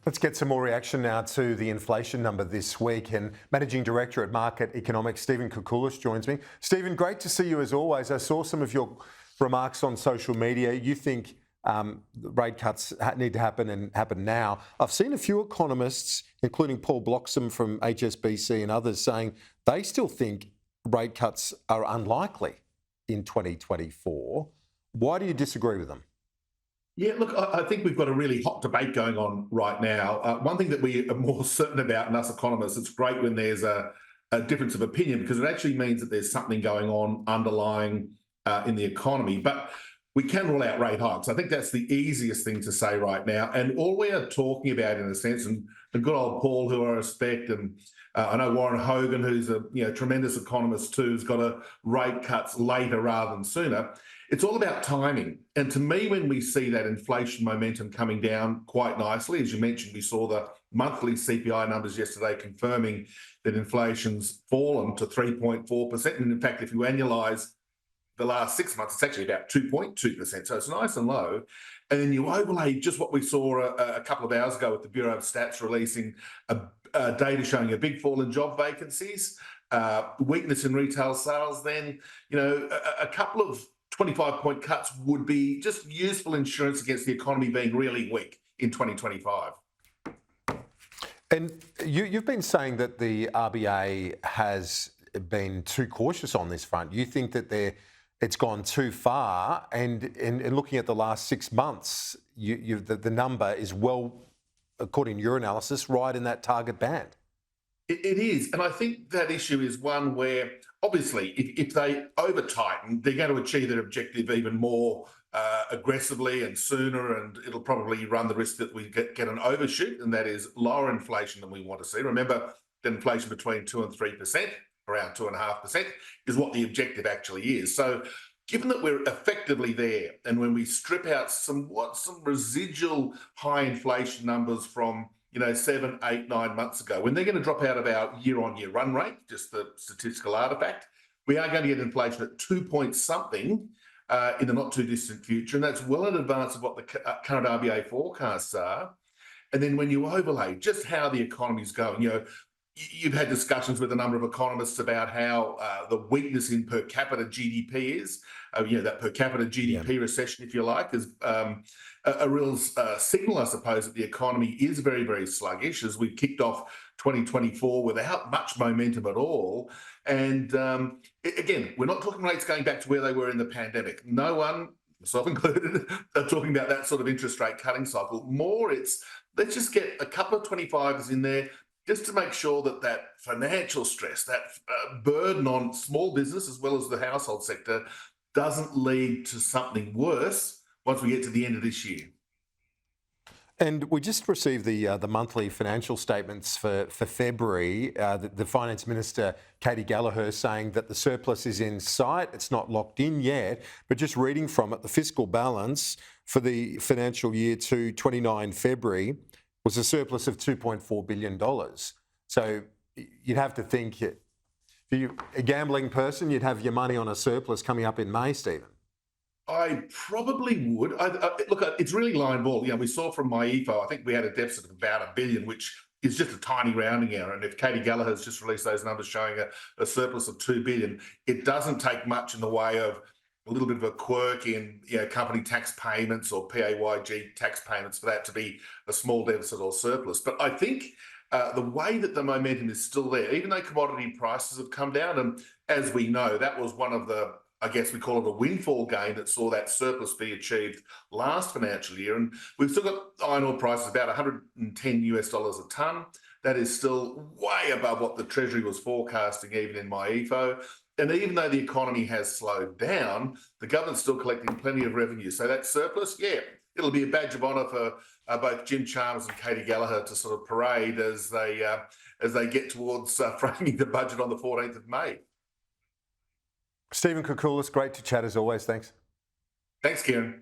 Let's get some more reaction now to the inflation number this week. And Managing Director at Market Economics, Stephen Koukoulas, joins me. Stephen, great to see you as always. I saw some of your remarks on social media. You think rate cuts need to happen and happen now. I've seen a few economists, including Paul Bloxham from HSBC and others, saying they still think rate cuts are unlikely in 2024. Why do you disagree with them? Yeah, look, I think we've got a really hot debate going on right now. One thing that we are more certain about, and us economists, it's great when there's a difference of opinion because it actually means that there's something going on underlying in the economy. But we can rule out rate hikes. I think that's the easiest thing to say right now. And all we are talking about, in a sense, and good old Paul, who I respect, and I know Warren Hogan, who's a tremendous economist too, has got a rate cuts later rather than sooner. It's all about timing. And to me, when we see that inflation momentum coming down quite nicely, as you mentioned, we saw the monthly CPI numbers yesterday confirming that inflation's fallen to 3.4%. And in fact, if you annualise the last 6 months, it's actually about 2.2%. So it's nice and low. And then you overlay just what we saw a couple of hours ago with the Bureau of Stats releasing data showing a big fall in job vacancies, weakness in retail sales, then, a couple of 25-point cuts would be just useful insurance against the economy being really weak in 2025. And you've been saying that the RBA has been too cautious on this front. You think that it's gone too far, and looking at the last 6 months, the number is well, according to your analysis, right in that target band. It is. And I think that issue is one where, obviously, if they over-tighten, they're going to achieve their objective even more aggressively and sooner, and it'll probably run the risk that we get an overshoot, and that is lower inflation than we want to see. Remember that inflation between 2 and 3%, around 2.5%, is what the objective actually is. So given that we're effectively there, and when we strip out some residual high inflation numbers from 7, 8, 9 months ago, when they're going to drop out of our year-on-year run rate, just the statistical artifact, we are going to get inflation at 2 point something in the not too distant future. And that's well in advance of what the current RBA forecasts are. And then when you overlay just how the economy's going, you've had discussions with a number of economists about how the weakness in per capita GDP is. That per capita GDP recession, if you like, is a real signal, I suppose, that the economy is very, very sluggish as we've kicked off 2024 without much momentum at all. And again, we're not talking rates going back to where they were in the pandemic. No one, myself included, are talking about that sort of interest rate cutting cycle. More, it's let's just get a couple of 25s in there, just to make sure that financial stress, that burden on small business as well as the household sector doesn't lead to something worse once we get to the end of this year. And we just received the monthly financial statements for February. The Finance Minister, Katie Gallagher, saying that the surplus is in sight. It's not locked in yet, but just reading from it, the fiscal balance for the financial year to 29 February was a surplus of $2.4 billion. So you'd have to think, if you're a gambling person, you'd have your money on a surplus coming up in May, Stephen. I probably would. Look, it's really line ball. We saw from my EFO, I think we had a deficit of about $1 billion, which is just a tiny rounding error. And if Katie Gallagher's just released those numbers showing a surplus of $2 billion, it doesn't take much in the way of a little bit of a quirk in company tax payments or PAYG tax payments for that to be a small deficit or surplus. But I think the way that the momentum is still there, even though commodity prices have come down, and as we know, that was one of the, I guess we call it a windfall gain that saw that surplus be achieved last financial year. And we've still got iron ore prices about $110 a tonne. That is still way above what the Treasury was forecasting, even in my EFO. And even though the economy has slowed down, the government's still collecting plenty of revenue. So that surplus, it'll be a badge of honour for both Jim Chalmers and Katie Gallagher to sort of parade as they get towards framing the budget on the 14th of May. Stephen Koukoulas, great to chat as always. Thanks. Thanks, Kieran.